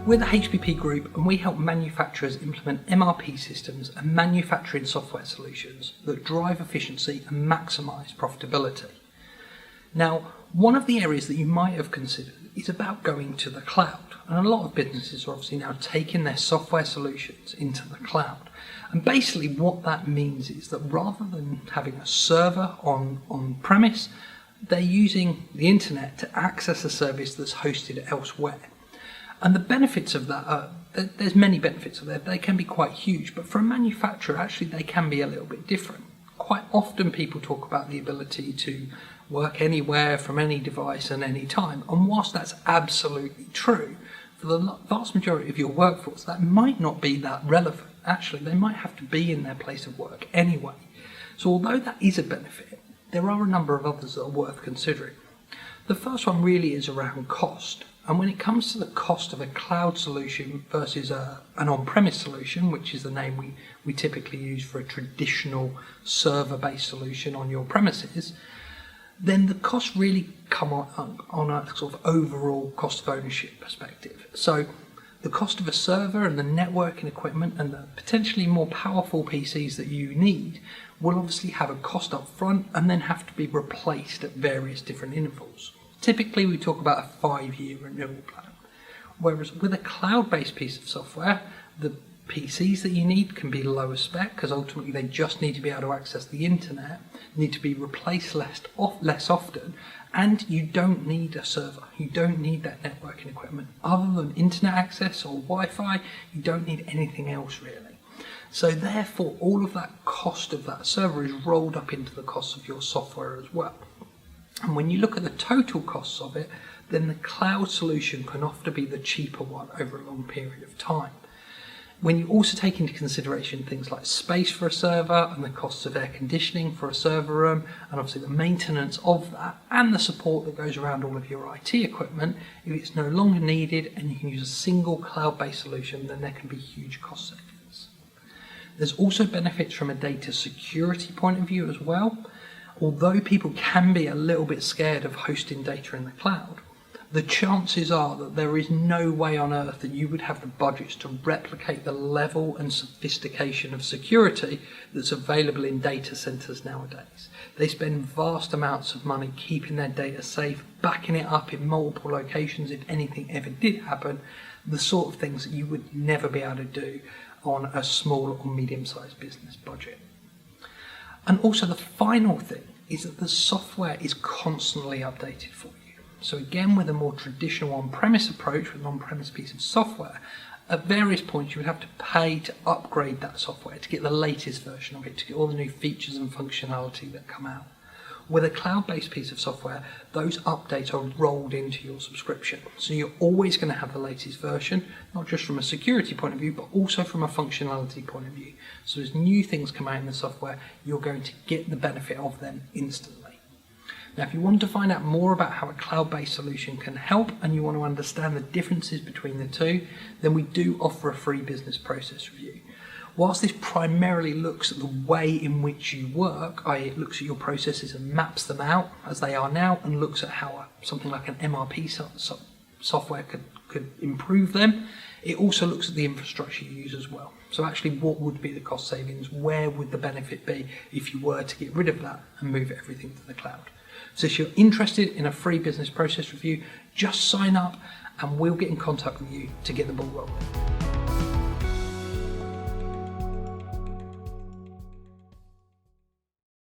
We're the HBP Group and we help manufacturers implement MRP systems and manufacturing software solutions that drive efficiency and maximise profitability. Now, one of the areas that you might have considered is about going to the cloud. And a lot of businesses are obviously now taking their software solutions into the cloud. And basically what that means is that rather than having a server on premise, they're using the internet to access a service that's hosted elsewhere. And the benefits of that are, there's many benefits of that. They can be quite huge, but for a manufacturer, actually, they can be a little bit different. Quite often people talk about the ability to work anywhere from any device and any time. And whilst that's absolutely true, for the vast majority of your workforce, that might not be that relevant. Actually, they might have to be in their place of work anyway. So although that is a benefit, there are a number of others that are worth considering. The first one really is around cost. And when it comes to the cost of a cloud solution versus an on-premise solution, which is the name we typically use for a traditional server-based solution on your premises, then the costs really come on a sort of overall cost of ownership perspective. So the cost of a server and the networking equipment and the potentially more powerful PCs that you need will obviously have a cost up front and then have to be replaced at various different intervals. Typically we talk about a 5-year renewal plan, whereas with a cloud-based piece of software, the PCs that you need can be lower spec because ultimately they just need to be able to access the internet, need to be replaced less often, and you don't need a server, you don't need that networking equipment. Other than internet access or Wi-Fi, you don't need anything else really. So therefore all of that cost of that server is rolled up into the cost of your software as well. And when you look at the total costs of it, then the cloud solution can often be the cheaper one over a long period of time. When you also take into consideration things like space for a server and the costs of air conditioning for a server room and obviously the maintenance of that and the support that goes around all of your IT equipment, if it's no longer needed and you can use a single cloud-based solution, then there can be huge cost savings. There's also benefits from a data security point of view as well. Although people can be a little bit scared of hosting data in the cloud, the chances are that there is no way on earth that you would have the budgets to replicate the level and sophistication of security that's available in data centers nowadays. They spend vast amounts of money keeping their data safe, backing it up in multiple locations if anything ever did happen, the sort of things that you would never be able to do on a small or medium-sized business budget. And also the final thing is that the software is constantly updated for you. So again, with a more traditional on-premise approach with an on-premise piece of software, at various points you would have to pay to upgrade that software, to get the latest version of it, to get all the new features and functionality that come out. With a cloud-based piece of software, those updates are rolled into your subscription. So you're always going to have the latest version, not just from a security point of view, but also from a functionality point of view. So as new things come out in the software, you're going to get the benefit of them instantly. Now, if you want to find out more about how a cloud-based solution can help and you want to understand the differences between the two, then we do offer a free business process review. Whilst this primarily looks at the way in which you work, i.e. it looks at your processes and maps them out as they are now and looks at how something like an MRP software could improve them, it also looks at the infrastructure you use as well. So actually what would be the cost savings, where would the benefit be if you were to get rid of that and move everything to the cloud. So if you're interested in a free business process review, just sign up and we'll get in contact with you to get the ball rolling.